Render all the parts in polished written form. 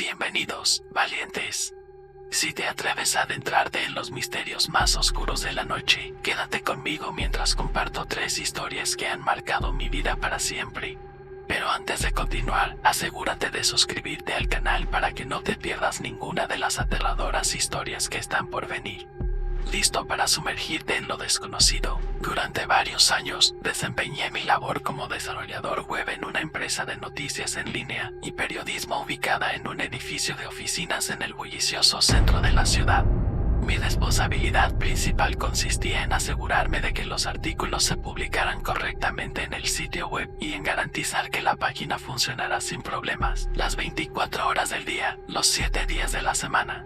Bienvenidos, valientes. Si te atreves a adentrarte en los misterios más oscuros de la noche, quédate conmigo mientras comparto 3 historias que han marcado mi vida para siempre. Pero antes de continuar, asegúrate de suscribirte al canal para que no te pierdas ninguna de las aterradoras historias que están por venir. ¿Listo para sumergirte en lo desconocido? Durante varios años, desempeñé mi labor como desarrollador web en una empresa de noticias en línea y periodismo ubicada en un edificio de oficinas en el bullicioso centro de la ciudad. Mi responsabilidad principal consistía en asegurarme de que los artículos se publicaran correctamente en el sitio web y en garantizar que la página funcionara sin problemas, las 24 horas del día, los 7 días de la semana.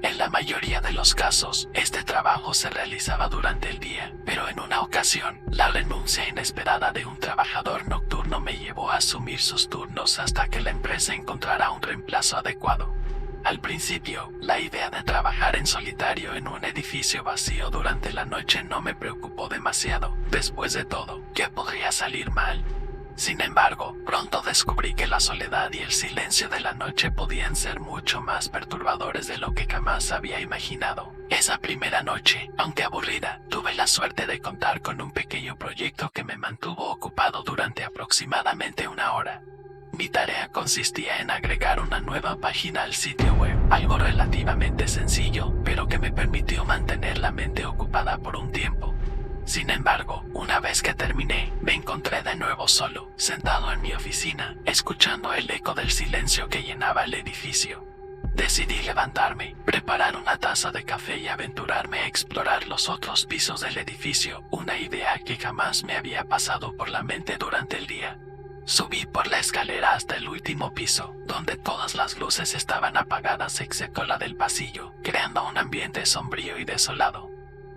En la mayoría de los casos, este trabajo se realizaba durante el día, pero en una ocasión, la renuncia inesperada de un trabajador nocturno me llevó a asumir sus turnos hasta que la empresa encontrara un reemplazo adecuado. Al principio, la idea de trabajar en solitario en un edificio vacío durante la noche no me preocupó demasiado. Después de todo, ¿qué podría salir mal? Sin embargo, pronto descubrí que la soledad y el silencio de la noche podían ser mucho más perturbadores de lo que jamás había imaginado. Esa primera noche, aunque aburrida, tuve la suerte de contar con un pequeño proyecto que me mantuvo ocupado durante aproximadamente 1 hora. Mi tarea consistía en agregar una nueva página al sitio web, algo relativamente sencillo, pero que me permitió mantener la mente ocupada por un tiempo. Sin embargo, una vez que terminé, me encontré de nuevo solo, sentado en mi oficina, escuchando el eco del silencio que llenaba el edificio. Decidí levantarme, preparar una taza de café y aventurarme a explorar los otros pisos del edificio, una idea que jamás me había pasado por la mente durante el día. Subí por la escalera hasta el último piso, donde todas las luces estaban apagadas excepto la del pasillo, creando un ambiente sombrío y desolado.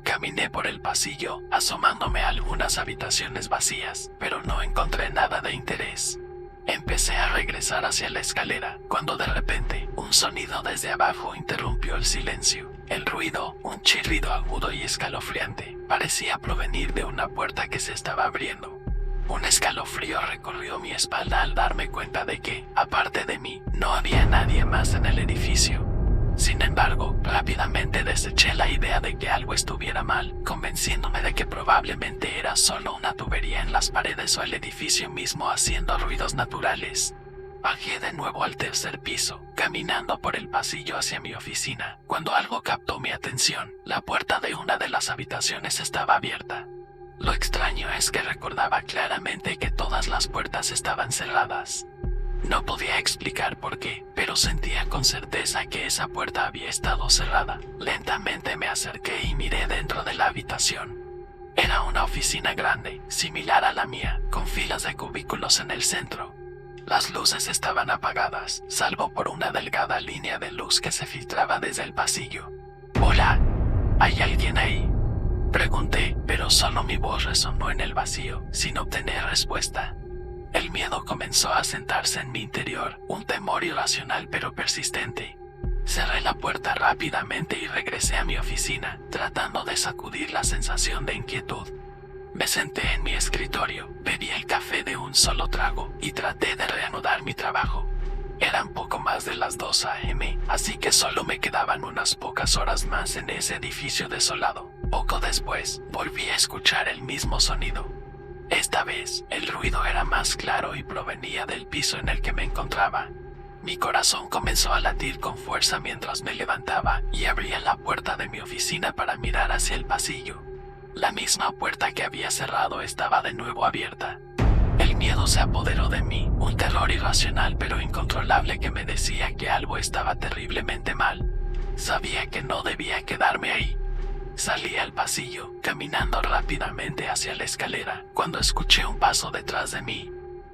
Caminé por el pasillo, asomándome a algunas habitaciones vacías, pero no encontré nada de interés. Empecé a regresar hacia la escalera, cuando de repente, un sonido desde abajo interrumpió el silencio. El ruido, un chirrido agudo y escalofriante, parecía provenir de una puerta que se estaba abriendo. Un escalofrío recorrió mi espalda al darme cuenta de que, aparte de mí, no había nadie más en el edificio. Sin embargo, rápidamente deseché la idea de que algo estuviera mal, convenciéndome de que probablemente era solo una tubería en las paredes o el edificio mismo haciendo ruidos naturales. Bajé de nuevo al 3er piso, caminando por el pasillo hacia mi oficina, cuando algo captó mi atención. La puerta de una de las habitaciones estaba abierta. Lo extraño es que recordaba claramente que todas las puertas estaban cerradas. No podía explicar por qué, pero sentía con certeza que esa puerta había estado cerrada. Lentamente me acerqué y miré dentro de la habitación. Era una oficina grande, similar a la mía, con filas de cubículos en el centro. Las luces estaban apagadas, salvo por una delgada línea de luz que se filtraba desde el pasillo. «Hola, ¿hay alguien ahí?», pregunté, pero solo mi voz resonó en el vacío, sin obtener respuesta. El miedo comenzó a sentarse en mi interior, un temor irracional pero persistente. Cerré la puerta rápidamente y regresé a mi oficina, tratando de sacudir la sensación de inquietud. Me senté en mi escritorio, bebí el café de un solo trago y traté de reanudar mi trabajo. Eran poco más de las 2 a.m., así que solo me quedaban unas pocas horas más en ese edificio desolado. Poco después, volví a escuchar el mismo sonido. Esta vez, el ruido era más claro y provenía del piso en el que me encontraba. Mi corazón comenzó a latir con fuerza mientras me levantaba y abría la puerta de mi oficina para mirar hacia el pasillo. La misma puerta que había cerrado estaba de nuevo abierta. El miedo se apoderó de mí, un terror irracional pero incontrolable que me decía que algo estaba terriblemente mal. Sabía que no debía quedarme ahí. Salí al pasillo, caminando rápidamente hacia la escalera, cuando escuché un paso detrás de mí.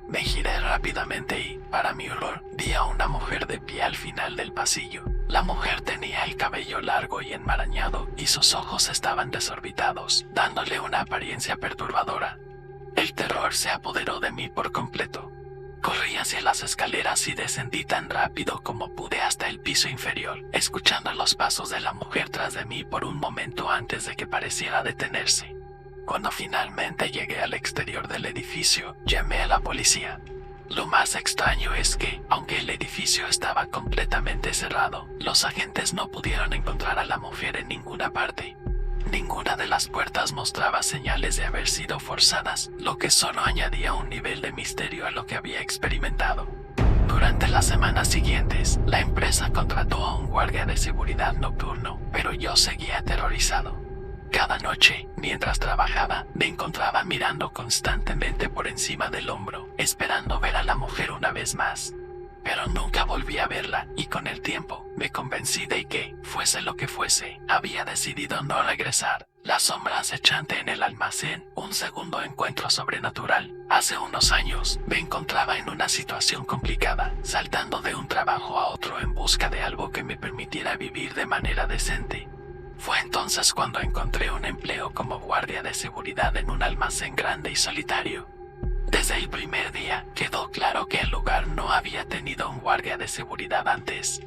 Me giré rápidamente y, para mi horror, vi a una mujer de pie al final del pasillo. La mujer tenía el cabello largo y enmarañado, y sus ojos estaban desorbitados, dándole una apariencia perturbadora. El terror se apoderó de mí por completo. Corrí hacia las escaleras y descendí tan rápido como pude hasta el piso inferior, escuchando los pasos de la mujer tras de mí por un momento antes de que pareciera detenerse. Cuando finalmente llegué al exterior del edificio, llamé a la policía. Lo más extraño es que, aunque el edificio estaba completamente cerrado, los agentes no pudieron encontrar a la mujer en ninguna parte. Ninguna de las puertas mostraba señales de haber sido forzadas, lo que solo añadía un nivel de misterio a lo que había experimentado. Durante las semanas siguientes, la empresa contrató a un guardia de seguridad nocturno, pero yo seguía aterrorizado. Cada noche, mientras trabajaba, me encontraba mirando constantemente por encima del hombro, esperando ver a la mujer una vez más. Pero nunca volví a verla, y con el tiempo, me convencí de que, fuese lo que fuese, había decidido no regresar. La sombra acechante en el almacén, un segundo encuentro sobrenatural. Hace unos años, me encontraba en una situación complicada, saltando de un trabajo a otro en busca de algo que me permitiera vivir de manera decente. Fue entonces cuando encontré un empleo como guardia de seguridad en un almacén grande y solitario. Desde el primer día, quedó claro que el lugar no había tenido un guardia de seguridad antes.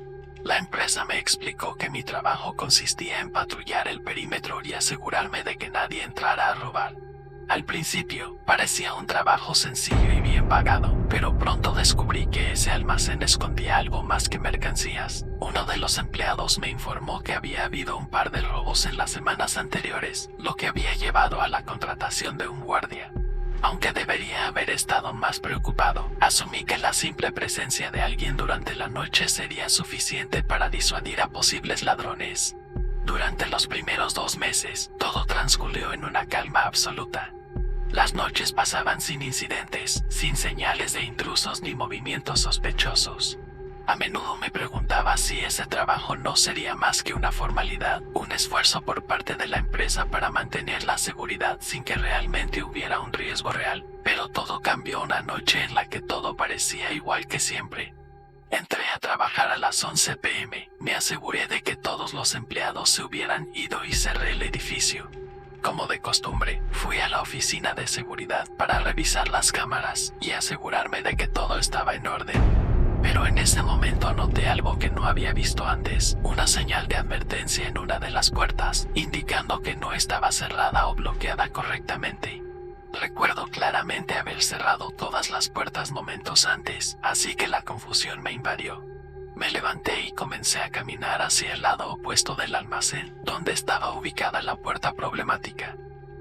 La empresa me explicó que mi trabajo consistía en patrullar el perímetro y asegurarme de que nadie entrara a robar. Al principio, parecía un trabajo sencillo y bien pagado, pero pronto descubrí que ese almacén escondía algo más que mercancías. Uno de los empleados me informó que había habido un par de robos en las semanas anteriores, lo que había llevado a la contratación de un guardia. Aunque debería haber estado más preocupado, asumí que la simple presencia de alguien durante la noche sería suficiente para disuadir a posibles ladrones. Durante los primeros 2 meses, todo transcurrió en una calma absoluta. Las noches pasaban sin incidentes, sin señales de intrusos ni movimientos sospechosos. A menudo me preguntaba si ese trabajo no sería más que una formalidad, un esfuerzo por parte de la empresa para mantener la seguridad sin que realmente hubiera un riesgo real. Pero todo cambió una noche en la que todo parecía igual que siempre. Entré a trabajar a las 11 p.m. Me aseguré de que todos los empleados se hubieran ido y cerré el edificio. Como de costumbre, fui a la oficina de seguridad para revisar las cámaras y asegurarme de que todo estaba en orden. Pero en ese momento noté algo que no había visto antes, una señal de advertencia en una de las puertas, indicando que no estaba cerrada o bloqueada correctamente. Recuerdo claramente haber cerrado todas las puertas momentos antes, así que la confusión me invadió. Me levanté y comencé a caminar hacia el lado opuesto del almacén, donde estaba ubicada la puerta problemática.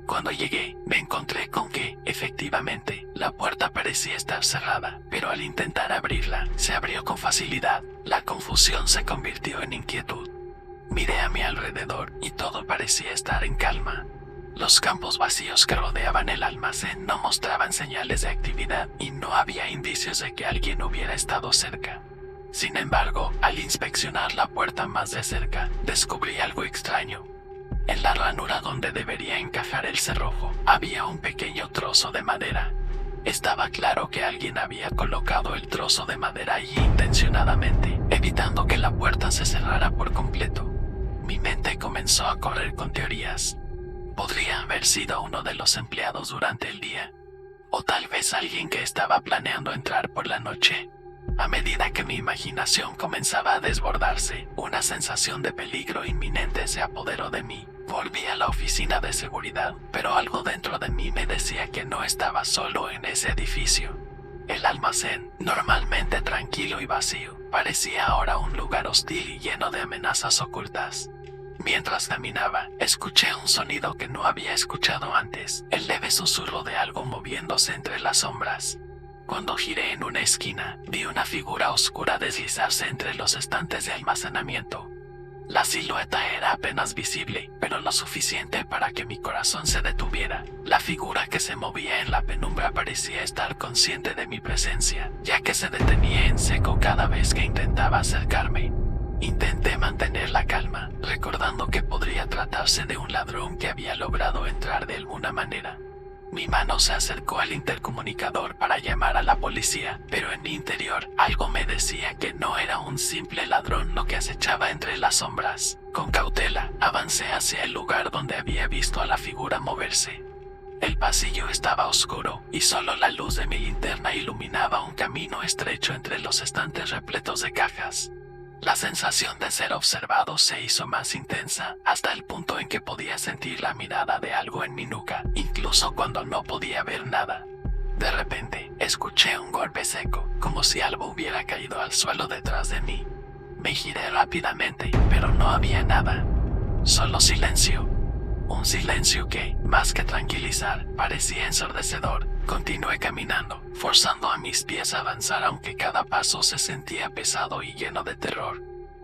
Cuando llegué, me encontré con que, efectivamente, la puerta parecía estar cerrada, pero al intentar abrirla, se abrió con facilidad. La confusión se convirtió en inquietud. Miré a mi alrededor y todo parecía estar en calma. Los campos vacíos que rodeaban el almacén no mostraban señales de actividad y no había indicios de que alguien hubiera estado cerca. Sin embargo, al inspeccionar la puerta más de cerca, descubrí algo extraño. En la ranura donde debería encajar el cerrojo, había un pequeño trozo de madera. Estaba claro que alguien había colocado el trozo de madera allí intencionadamente, evitando que la puerta se cerrara por completo. Mi mente comenzó a correr con teorías. Podría haber sido uno de los empleados durante el día, o tal vez alguien que estaba planeando entrar por la noche. A medida que mi imaginación comenzaba a desbordarse, una sensación de peligro inminente se apoderó de mí. Volví a la oficina de seguridad, pero algo dentro de mí me decía que no estaba solo en ese edificio. El almacén, normalmente tranquilo y vacío, parecía ahora un lugar hostil y lleno de amenazas ocultas. Mientras caminaba, escuché un sonido que no había escuchado antes, el leve susurro de algo moviéndose entre las sombras. Cuando giré en una esquina, vi una figura oscura deslizarse entre los estantes de almacenamiento. La silueta era apenas visible, pero lo suficiente para que mi corazón se detuviera. La figura que se movía en la penumbra parecía estar consciente de mi presencia, ya que se detenía en seco cada vez que intentaba acercarme. Intenté mantener la calma, recordando que podría tratarse de un ladrón que había logrado entrar de alguna manera. Mi mano se acercó al intercomunicador para llamar a la policía, pero en mi interior algo me decía que no era un simple ladrón lo que acechaba entre las sombras. Con cautela, avancé hacia el lugar donde había visto a la figura moverse. El pasillo estaba oscuro y solo la luz de mi linterna iluminaba un camino estrecho entre los estantes repletos de cajas. La sensación de ser observado se hizo más intensa, hasta el punto en que podía sentir la mirada de algo en mi nuca, incluso cuando no podía ver nada. De repente, escuché un golpe seco, como si algo hubiera caído al suelo detrás de mí. Me giré rápidamente, pero no había nada. Solo silencio. Un silencio que, más que tranquilizar, parecía ensordecedor. Continué caminando, forzando a mis pies a avanzar aunque cada paso se sentía pesado y lleno de terror.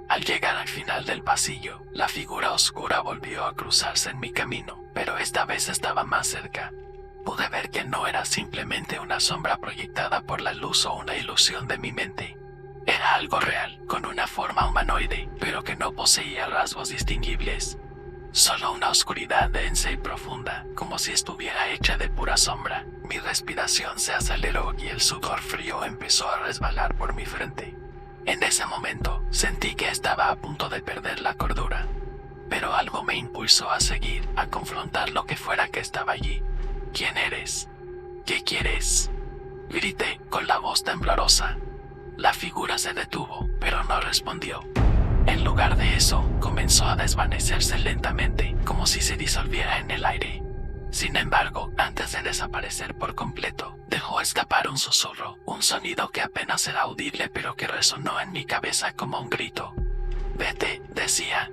Al llegar al final del pasillo, la figura oscura volvió a cruzarse en mi camino, pero esta vez estaba más cerca. Pude ver que no era simplemente una sombra proyectada por la luz o una ilusión de mi mente. Era algo real, con una forma humanoide, pero que no poseía rasgos distinguibles. Solo una oscuridad densa y profunda, como si estuviera hecha de pura sombra. Mi respiración se aceleró y el sudor frío empezó a resbalar por mi frente. En ese momento, sentí que estaba a punto de perder la cordura. Pero algo me impulsó a seguir, a confrontar lo que fuera que estaba allí. ¿Quién eres? ¿Qué quieres? Grité con la voz temblorosa. La figura se detuvo, pero no respondió. En lugar de eso, comenzó a desvanecerse lentamente, como si se disolviera en el aire. Sin embargo, antes de desaparecer por completo, dejó escapar un susurro, un sonido que apenas era audible pero que resonó en mi cabeza como un grito. «Vete», decía.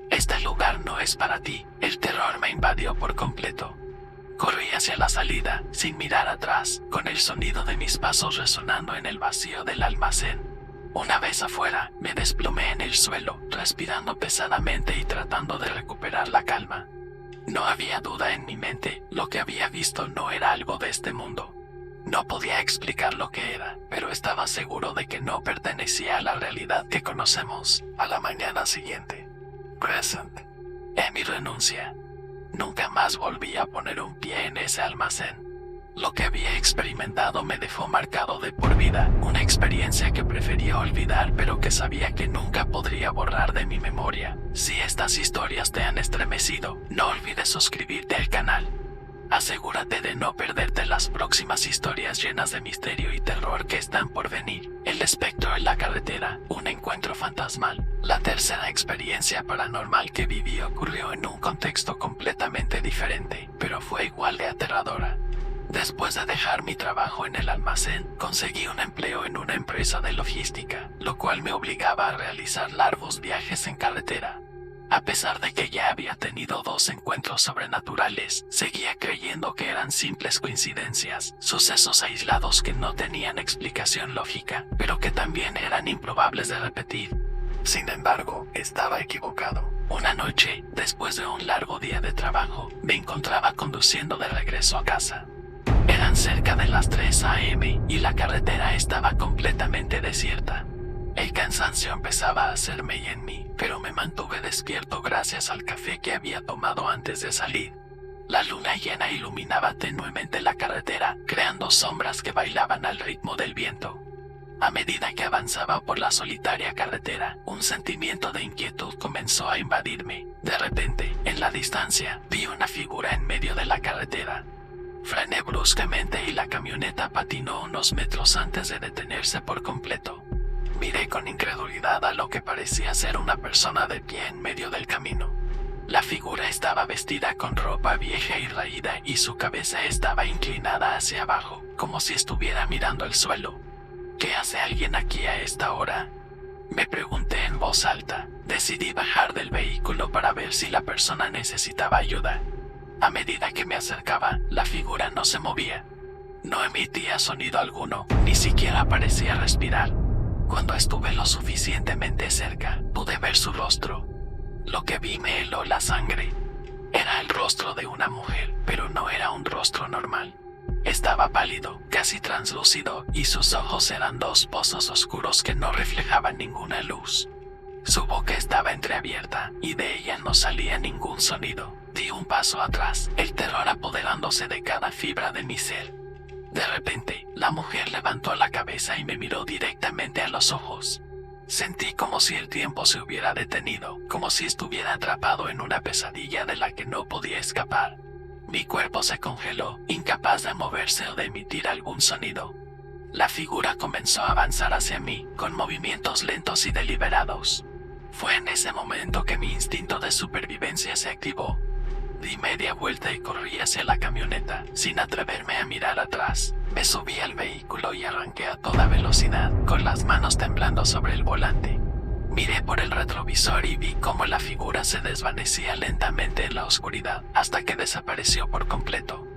«Este lugar no es para ti». El terror me invadió por completo. Corrí hacia la salida, sin mirar atrás, con el sonido de mis pasos resonando en el vacío del almacén. Una vez afuera, me desplomé en el suelo, respirando pesadamente y tratando de recuperar la calma. No había duda en mi mente, lo que había visto no era algo de este mundo. No podía explicar lo que era, pero estaba seguro de que no pertenecía a la realidad que conocemos. A la mañana siguiente. Present. En mi renuncia. Nunca más volví a poner un pie en ese almacén. Lo que había experimentado me dejó marcado de por vida, una experiencia que prefería olvidar pero que sabía que nunca podría borrar de mi memoria. Si estas historias te han estremecido, no olvides suscribirte al canal. Asegúrate de no perderte las próximas historias llenas de misterio y terror que están por venir. El espectro en la carretera, un encuentro fantasmal. La tercera experiencia paranormal que viví ocurrió en un contexto completamente diferente, pero fue igual de aterradora. Después de dejar mi trabajo en el almacén, conseguí un empleo en una empresa de logística, lo cual me obligaba a realizar largos viajes en carretera. A pesar de que ya había tenido 2 encuentros sobrenaturales, seguía creyendo que eran simples coincidencias, sucesos aislados que no tenían explicación lógica, pero que también eran improbables de repetir. Sin embargo, estaba equivocado. Una noche, después de un largo día de trabajo, me encontraba conduciendo de regreso a casa. Eran cerca de las 3 a.m. y la carretera estaba completamente desierta. El cansancio empezaba a hacer mella en mí, pero me mantuve despierto gracias al café que había tomado antes de salir. La luna llena iluminaba tenuemente la carretera, creando sombras que bailaban al ritmo del viento. A medida que avanzaba por la solitaria carretera, un sentimiento de inquietud comenzó a invadirme. De repente, en la distancia, vi una figura en medio de la carretera. Frené bruscamente y la camioneta patinó unos metros antes de detenerse por completo. Miré con incredulidad a lo que parecía ser una persona de pie en medio del camino. La figura estaba vestida con ropa vieja y raída y su cabeza estaba inclinada hacia abajo, como si estuviera mirando el suelo. ¿Qué hace alguien aquí a esta hora?, me pregunté en voz alta. Decidí bajar del vehículo para ver si la persona necesitaba ayuda. A medida que me acercaba, la figura no se movía. No emitía sonido alguno, ni siquiera parecía respirar. Cuando estuve lo suficientemente cerca, pude ver su rostro. Lo que vi me heló la sangre. Era el rostro de una mujer, pero no era un rostro normal. Estaba pálido, casi translúcido, y sus ojos eran 2 pozos oscuros que no reflejaban ninguna luz. Su boca estaba entreabierta, y de ella no salía ningún sonido. Di un paso atrás, el terror apoderándose de cada fibra de mi ser. De repente, la mujer levantó la cabeza y me miró directamente a los ojos. Sentí como si el tiempo se hubiera detenido, como si estuviera atrapado en una pesadilla de la que no podía escapar. Mi cuerpo se congeló, incapaz de moverse o de emitir algún sonido. La figura comenzó a avanzar hacia mí, con movimientos lentos y deliberados. Fue en ese momento que mi instinto de supervivencia se activó. Di media vuelta y corrí hacia la camioneta, sin atreverme a mirar atrás. Me subí al vehículo y arranqué a toda velocidad, con las manos temblando sobre el volante. Miré por el retrovisor y vi cómo la figura se desvanecía lentamente en la oscuridad, hasta que desapareció por completo.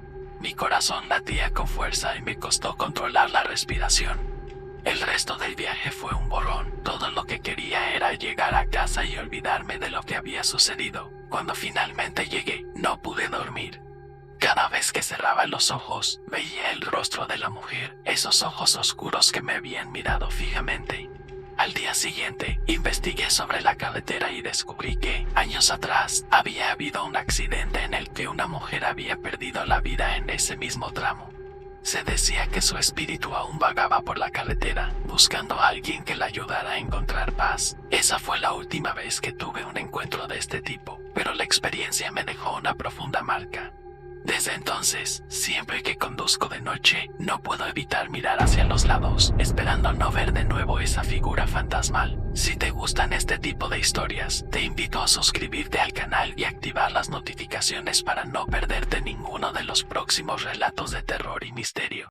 Mi corazón latía con fuerza y me costó controlar la respiración. El resto del viaje fue un borrón. Todo lo que quería era llegar a casa y olvidarme de lo que había sucedido. Cuando finalmente llegué, no pude dormir. Cada vez que cerraba los ojos, veía el rostro de la mujer, esos ojos oscuros que me habían mirado fijamente. Al día siguiente, investigué sobre la carretera y descubrí que, años atrás, había habido un accidente en el que una mujer había perdido la vida en ese mismo tramo. Se decía que su espíritu aún vagaba por la carretera, buscando a alguien que la ayudara a encontrar paz. Esa fue la última vez que tuve un encuentro de este tipo, pero la experiencia me dejó una profunda marca. Desde entonces, siempre que conduzco de noche, no puedo evitar mirar hacia los lados, esperando no ver de nuevo esa figura fantasmal. Si te gustan este tipo de historias, te invito a suscribirte al canal y activar las notificaciones para no perderte ninguno de los próximos relatos de terror y misterio.